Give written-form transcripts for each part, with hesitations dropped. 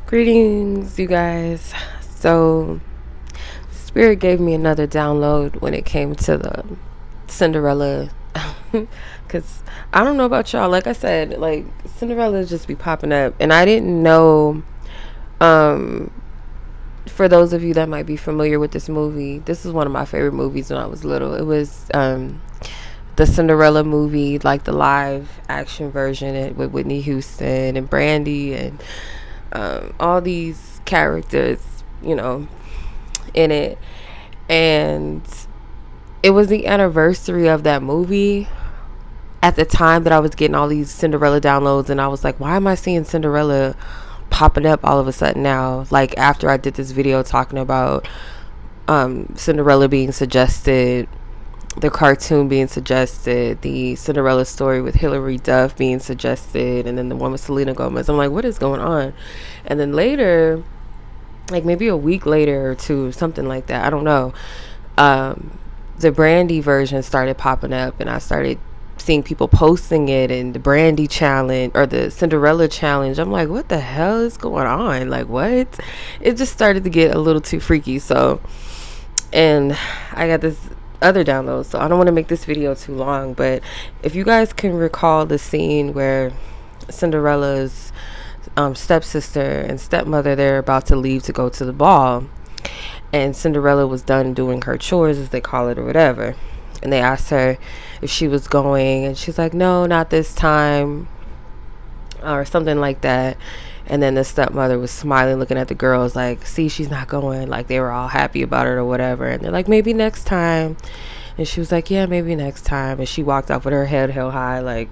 Greetings, you guys. So, Spirit gave me another download when it came to the Cinderella. Because I don't know about y'all. Like I said, like, Cinderella just be popping up. And I didn't know, um, for those of you that might be familiar with this movie, this is one of my favorite movies when I was little. It was, the Cinderella movie, like the live action version with Whitney Houston and Brandy and all these characters, you know, in it. And it was the anniversary of that movie at the time that I was getting all these Cinderella downloads, and I was like, why am I seeing Cinderella popping up all of a sudden now? Like, after I did this video talking about Cinderella being suggested, the cartoon being suggested, the Cinderella story with Hilary Duff being suggested, and then the one with Selena Gomez. I'm like, what is going on? And then later, like maybe a week later or two, something like that, I don't know, the Brandy version started popping up, and I started seeing people posting it, and the Brandy challenge or the Cinderella challenge. I'm like, what the hell is going on? Like, what? It just started to get a little too freaky. So, and I got this other download, so I don't want to make this video too long, but if you guys can recall the scene where Cinderella's stepsister and stepmother, they're about to leave to go to the ball, and Cinderella was done doing her chores, as they call it, or whatever, and they asked her if she was going, and she's like, no, not this time, or something like that. And then the stepmother was smiling, looking at the girls like, see, she's not going. Like, they were all happy about it or whatever. And they're like, maybe next time. And she was like, yeah, maybe next time. And she walked off with her head held high, like,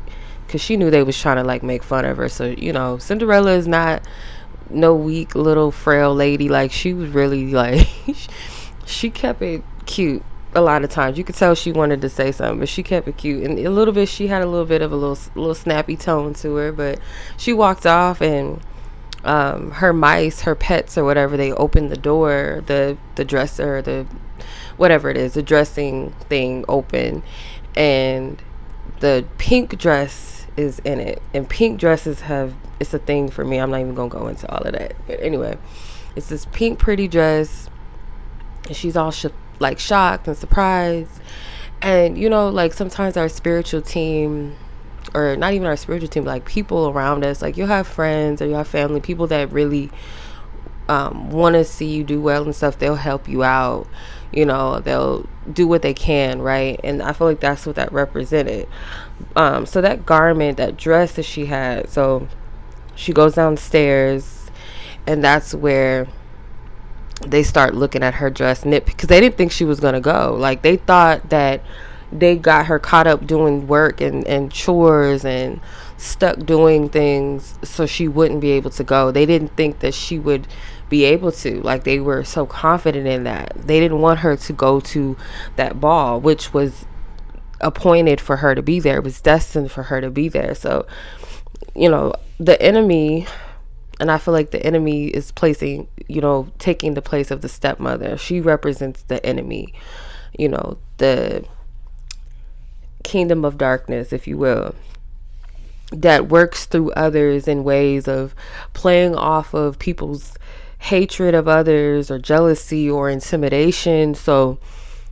because she knew they was trying to, like, make fun of her. So, you know, Cinderella is not no weak little frail lady. Like, she was really, like, she kept it cute. A lot of times you could tell she wanted to say something, but she kept it cute, and a little bit, she had a little bit of a little snappy tone to her. But she walked off, and her mice, her pets or whatever, they opened the door, the dresser, the whatever it is, the dressing thing open, and the pink dress is in it. And pink dresses it's a thing for me. I'm not even gonna go into all of that, but anyway, it's this pink pretty dress, and she's all like shocked and surprised. And you know, like, sometimes our spiritual team, or not even our spiritual team, but like people around us, like you'll have friends or you'll have family, people that really want to see you do well and stuff. They'll help you out, you know, they'll do what they can, right? And I feel like that's what that represented. So that garment, that dress that she had, so she goes downstairs, and that's where they start looking at her dress, because they didn't think she was gonna go. Like, they thought that they got her caught up doing work and chores and stuck doing things, so she wouldn't be able to go. They didn't think that she would be able to. Like, they were so confident in that. They didn't want her to go to that ball, which was appointed for her to be there. It was destined for her to be there. So, you know, the enemy, and I feel like the enemy is placing, you know, taking the place of the stepmother. She represents the enemy, you know, the kingdom of darkness, if you will, that works through others in ways of playing off of people's hatred of others or jealousy or intimidation. So,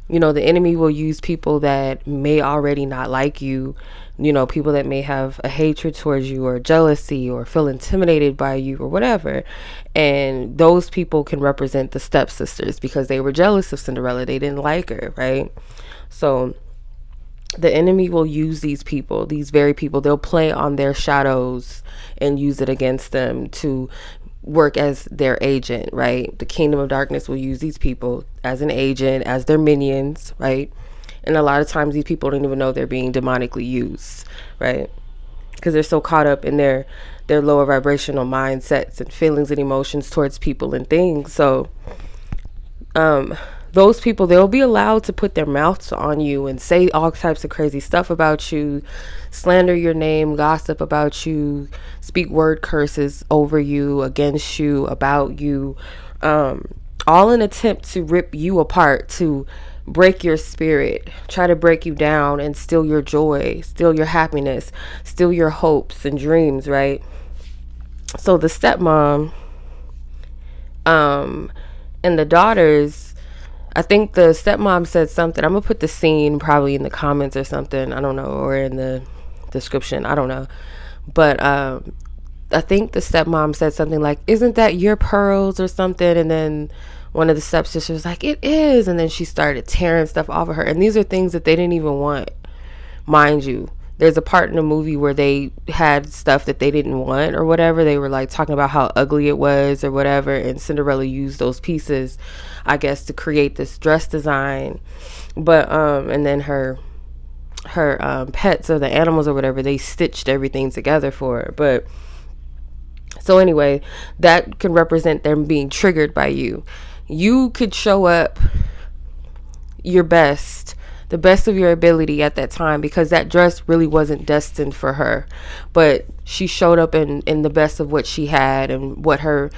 you know, the enemy will use people that may already not like you, you know, people that may have a hatred towards you or jealousy or feel intimidated by you or whatever. And those people can represent the stepsisters because they were jealous of Cinderella. They didn't like her, right? So the enemy will use these people, these very people. They'll play on their shadows and use it against them to work as their agent, right? The kingdom of darkness will use these people as an agent, as their minions, right? And a lot of times these people don't even know they're being demonically used, right? Because they're so caught up in their lower vibrational mindsets and feelings and emotions towards people and things. So those people, they'll be allowed to put their mouths on you and say all types of crazy stuff about you, slander your name, gossip about you, speak word curses over you, against you, about you, all in attempt to rip you apart, to break your spirit, try to break you down and steal your joy, steal your happiness, steal your hopes and dreams, right? So the stepmom, Um, and the daughters, I think the stepmom said something. I'm gonna put the scene probably in the comments or something. I don't know, or in the description. I don't know. But I think the stepmom said something like, "Isn't that your pearls or something?" And then one of the stepsisters was like, "It is." And then she started tearing stuff off of her. And these are things that they didn't even want, mind you. There's a part in the movie where they had stuff that they didn't want or whatever. They were like talking about how ugly it was or whatever. And Cinderella used those pieces, I guess, to create this dress design. But and then her pets or the animals or whatever, they stitched everything together for her. But so anyway, that can represent them being triggered by you. You could show up your best, the best of your ability at that time, because that dress really wasn't destined for her, but she showed up in the best of what she had and what her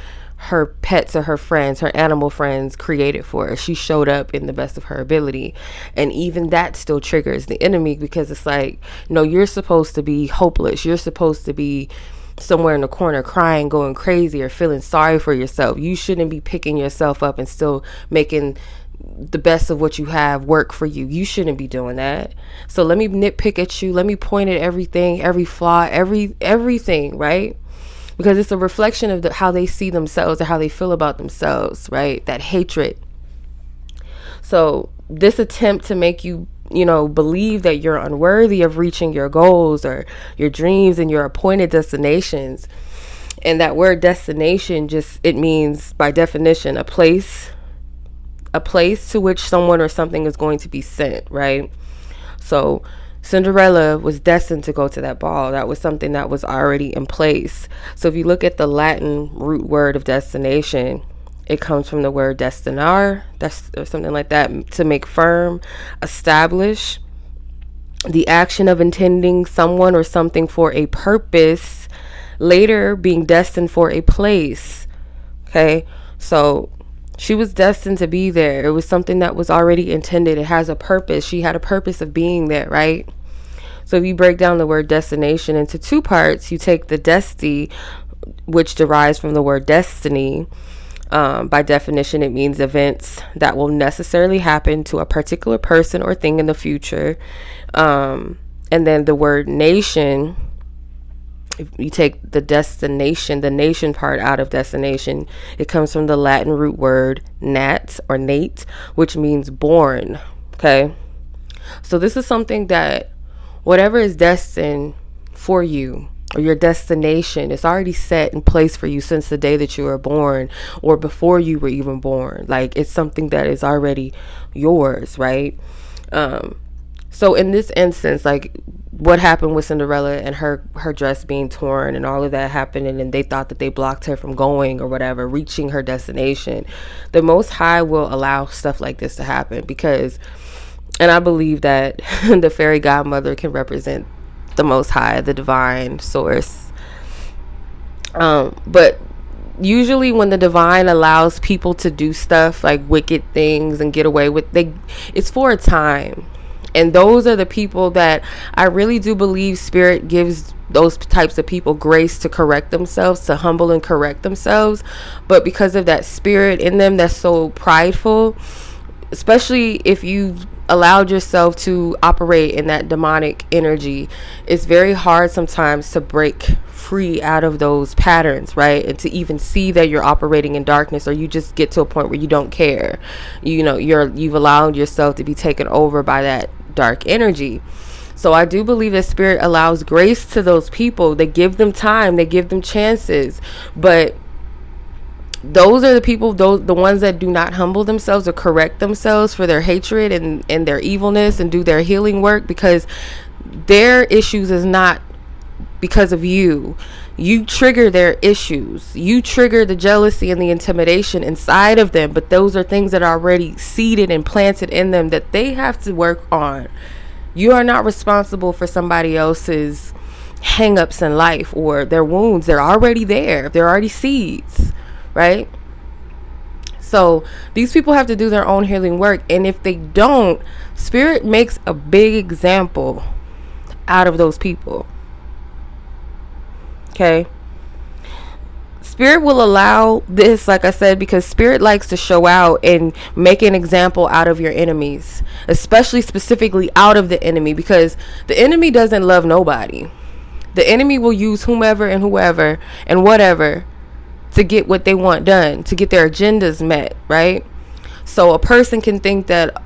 pets or her friends, her animal friends, created for her. She showed up in the best of her ability. And even that still triggers the enemy, because it's like, no, you're supposed to be hopeless, you're supposed to be somewhere in the corner crying, going crazy, or feeling sorry for yourself. You shouldn't be picking yourself up and still making the best of what you have work for you. You shouldn't be doing that. So let me nitpick at you, let me point at everything, every flaw, everything, right? Because it's a reflection of how they see themselves or how they feel about themselves, right? That hatred. So this attempt to make you, believe that you're unworthy of reaching your goals or your dreams and your appointed destinations. And that word destination, just, it means by definition a place to which someone or something is going to be sent, right? So Cinderella was destined to go to that ball. That was something that was already in place. So if you look at the Latin root word of destination, it comes from the word destinar, or something like that, to make firm, establish, the action of intending someone or something for a purpose, later being destined for a place. Okay, so she was destined to be there. It was something that was already intended. It has a purpose. She had a purpose of being there, right? So if you break down the word destination into two parts, you take the desti, which derives from the word destiny. By definition, it means events that will necessarily happen to a particular person or thing in the future. And then the word nation, if you take the destination, the nation part out of destination, it comes from the Latin root word nat or nate, which means born. Okay. So this is something that whatever is destined for you, or your destination, is already set in place for you since the day that you were born, or before you were even born. Like, it's something that is already yours, right? So in this instance, like what happened with Cinderella and her dress being torn and all of that happening, and they thought that they blocked her from going or whatever, reaching her destination, the Most High will allow stuff like this to happen, because, and I believe that the fairy godmother can represent the Most High, the divine source. But usually when the divine allows people to do stuff like wicked things and get away with, it's for a time. And those are the people that I really do believe Spirit gives those types of people grace to correct themselves, to humble and correct themselves. But because of that spirit in them that's so prideful, especially if you've allowed yourself to operate in that demonic energy, it's very hard sometimes to break free out of those patterns, right? And to even see that you're operating in darkness, or you just get to a point where you don't care. You've allowed yourself to be taken over by that dark energy. So I do believe that Spirit allows grace to those people. They give them time, they give them chances, but those are the people, the ones that do not humble themselves or correct themselves for their hatred and their evilness and do their healing work, because their issues is not because of you. You trigger their issues. You trigger the jealousy and the intimidation inside of them, but those are things that are already seeded and planted in them that they have to work on. You are not responsible for somebody else's hang-ups in life or their wounds. They're already there. They're already seeds, right? So these people have to do their own healing work, and if they don't, Spirit makes a big example out of those people. Okay, Spirit will allow this, like I said, because spirit likes to show out and make an example out of your enemies, especially specifically out of the enemy, because the enemy doesn't love nobody. The enemy will use whomever and whoever and whatever to get what they want done, to get their agendas met, right? So a person can think that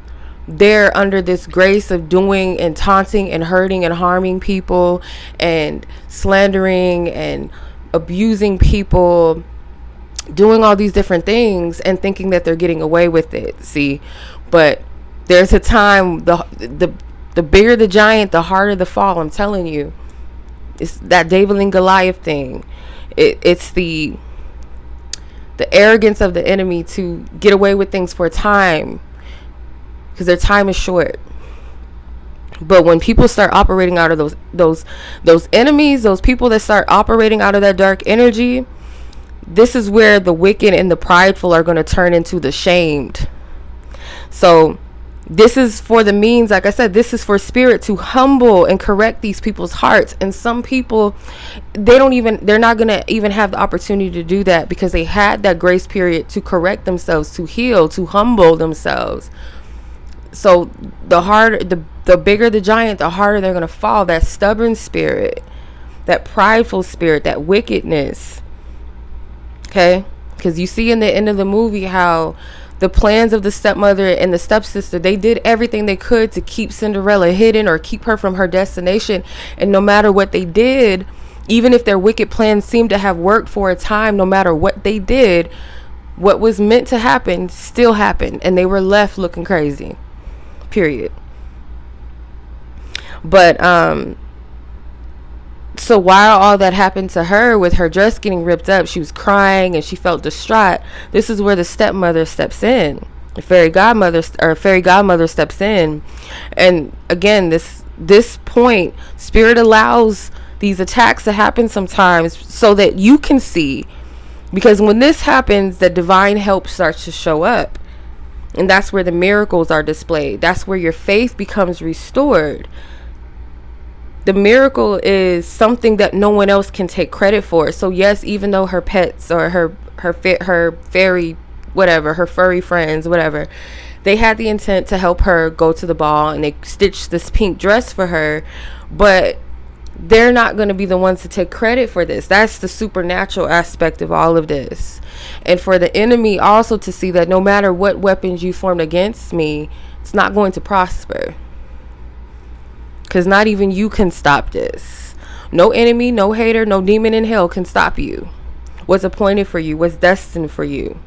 they're under this grace of doing and taunting and hurting and harming people and slandering and abusing people, doing all these different things and thinking that they're getting away with it. See, but there's a time, the bigger the giant, the harder the fall. I'm telling you, it's that David and Goliath thing. It's the arrogance of the enemy to get away with things for a time, because their time is short. But when people start operating out of those enemies, those people that start operating out of that dark energy, this is where the wicked and the prideful are going to turn into the shamed. So this is for the means, like I said, this is for spirit to humble and correct these people's hearts. And some people, they're not going to even have the opportunity to do that, because they had that grace period to correct themselves, to heal, to humble themselves. So the bigger the giant, the harder they're going to fall. That stubborn spirit, that prideful spirit, that wickedness. Okay? Because you see in the end of the movie how the plans of the stepmother and the stepsister, they did everything they could to keep Cinderella hidden or keep her from her destination. And no matter what they did, even if their wicked plans seemed to have worked for a time, no matter what they did, what was meant to happen still happened. And they were left looking crazy. Period. But so while all that happened to her with her dress getting ripped up, she was crying and she felt distraught. This is where the stepmother steps in. The fairy godmother steps in. And again, this point, spirit allows these attacks to happen sometimes so that you can see. Because when this happens, the divine help starts to show up. And that's where the miracles are displayed. That's where your faith becomes restored. The miracle is something that no one else can take credit for. So yes, even though her pets or her fairy, whatever, her furry friends, whatever, they had the intent to help her go to the ball and they stitched this pink dress for her, but they're not going to be the ones to take credit for this. That's the supernatural aspect of all of this. And for the enemy also to see that no matter what weapons you formed against me, it's not going to prosper. Because not even you can stop this. No enemy, no hater, no demon in hell can stop you. What's appointed for you, what's destined for you.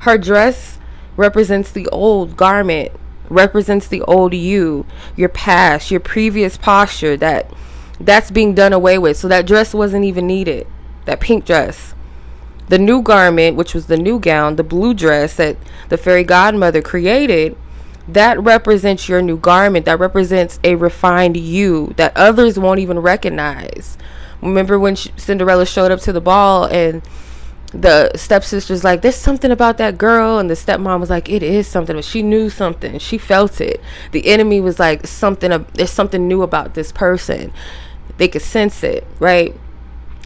Her dress represents the old garment, represents the old you, your past, your previous posture, that's being done away with. So that dress wasn't even needed, that pink dress. The new garment, which was the new gown, the blue dress that the fairy godmother created, that represents your new garment. That represents a refined you that others won't even recognize. Remember when Cinderella showed up to the ball and the stepsister's like, there's something about that girl, and the stepmom was like, it is something, but she knew something, she felt it. The enemy was like, there's something new about this person. They could sense it, right?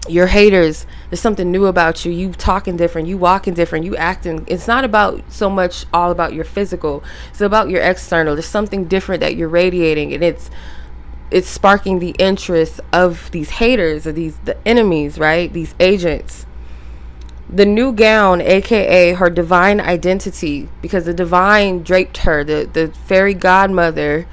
Your haters, there's something new about you. You talking different, you walking different, you acting. It's not about so much all about your physical, it's about your external. There's something different that you're radiating, and it's sparking the interest of these haters, or the enemies, right? These agents. The new gown, aka her divine identity, because the divine draped her, the fairy godmother,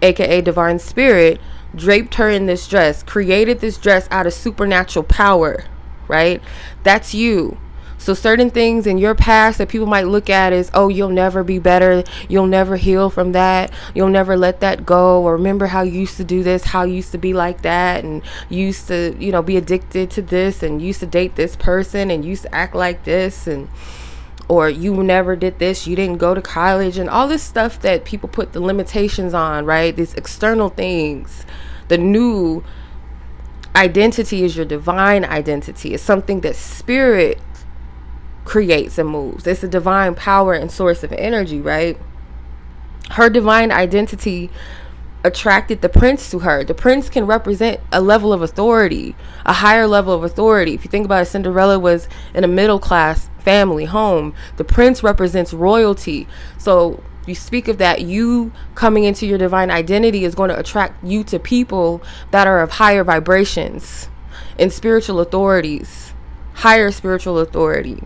aka divine spirit, draped her in this dress, created this dress out of supernatural power, right? That's you. So certain things in your past that people might look at as, oh, you'll never be better, you'll never heal from that, you'll never let that go, or remember how you used to do this, how you used to be like that, and you used to, be addicted to this, and you used to date this person, and you used to act like this, and or you never did this, you didn't go to college, and all this stuff that people put the limitations on, right? These external things. The new identity is your divine identity. It's something that spirit creates and moves. It's a divine power and source of energy, right? Her divine identity attracted the prince to her. The prince can represent a level of authority, a higher level of authority. If you think about it, Cinderella was in a middle class family home. The prince represents royalty. So you speak of that, you coming into your divine identity is going to attract you to people that are of higher vibrations and spiritual authorities, higher spiritual authority.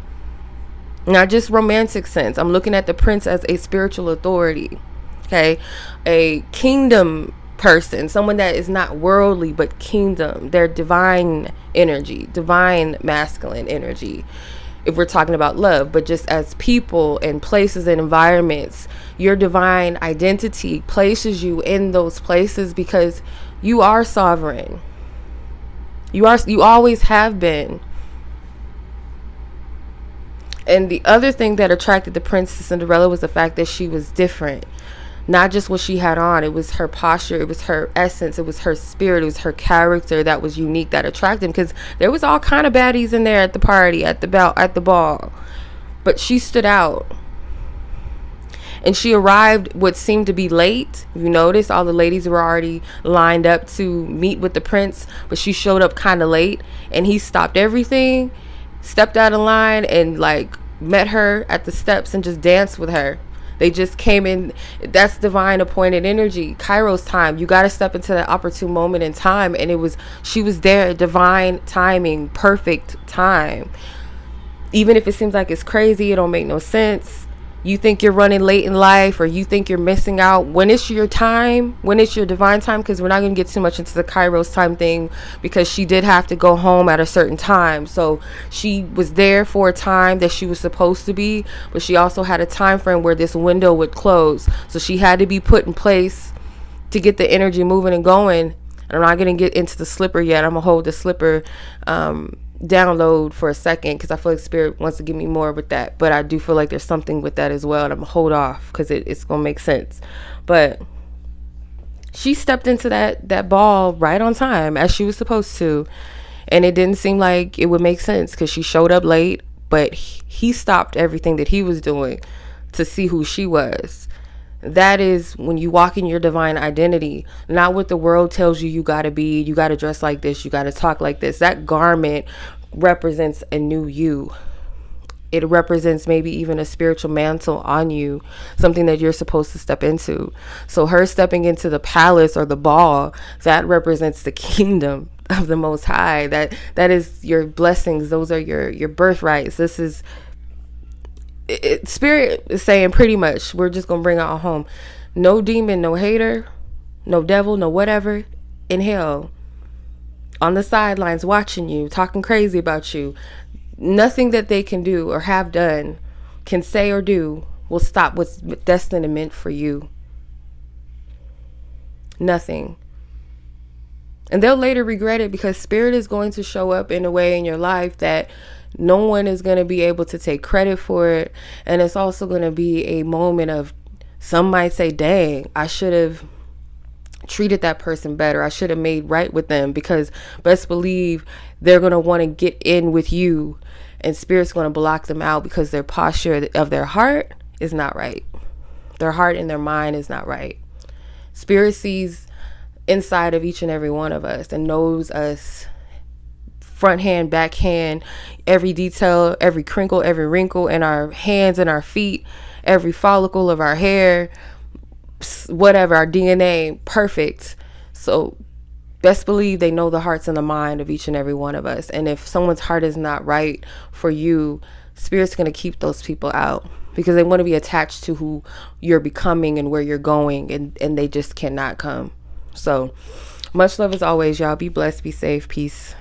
Not just romantic sense. I'm looking at the prince as a spiritual authority. Okay, a kingdom person, someone that is not worldly but kingdom. They're divine energy, divine masculine energy, if we're talking about love. But just as people and places and environments, your divine identity places you in those places because you are sovereign. You always have been. And the other thing that attracted the prince to Cinderella was the fact that she was different. Not just what she had on, it was her posture, it was her essence, it was her spirit, it was her character that was unique, that attracted him. Because there was all kind of baddies in there at the party, at the ball, but she stood out. And she arrived what seemed to be late. You notice all the ladies were already lined up to meet with the prince, but she showed up kind of late, and he stopped everything, stepped out of line, and like met her at the steps and just danced with her. They just came in. That's divine appointed energy, Kairos time. You got to step into that opportune moment in time. And she was there, divine timing, perfect time. Even if it seems like it's crazy, it don't make no sense. You think you're running late in life, or you think you're missing out. When it's your time, when it's your divine time, because we're not going to get too much into the Kairos time thing, because she did have to go home at a certain time. So she was there for a time that she was supposed to be, but she also had a time frame where this window would close. So she had to be put in place to get the energy moving and going. And I'm not going to get into the slipper yet. I'm going to hold the slipper download for a second, because I feel like spirit wants to give me more with that, but I do feel like there's something with that as well, and I'm gonna hold off because it's gonna make sense. But she stepped into that ball right on time, as she was supposed to, and it didn't seem like it would make sense because she showed up late, but he stopped everything that he was doing to see who she was. That is when you walk in your divine identity, not what the world tells you gotta be. You gotta dress like this, you gotta talk like this. That garment represents a new you. It represents maybe even a spiritual mantle on you, something that you're supposed to step into. So her stepping into the palace or the ball, that represents the kingdom of the Most High. That is your blessings. Those are your birthrights. This is spirit is saying pretty much, we're just gonna bring out home. No demon, no hater, no devil, no whatever in hell on the sidelines watching you, talking crazy about you. Nothing that they can do or have done, can say or do, will stop what's destined and meant for you. Nothing. And they'll later regret it, because spirit is going to show up in a way in your life that no one is going to be able to take credit for it. And it's also going to be a moment of, some might say, dang, I should have treated that person better. I should have made right with them, because best believe they're going to want to get in with you, and spirit's going to block them out because their posture of their heart is not right. Their heart and their mind is not right. Spirit sees inside of each and every one of us and knows us front hand, back hand, every detail, every crinkle, every wrinkle in our hands and our feet, every follicle of our hair, whatever, our DNA, perfect. So best believe they know the hearts and the mind of each and every one of us. And if someone's heart is not right for you, spirit's going to keep those people out, because they want to be attached to who you're becoming and where you're going, and they just cannot come. So much love as always, y'all. Be blessed, be safe, peace.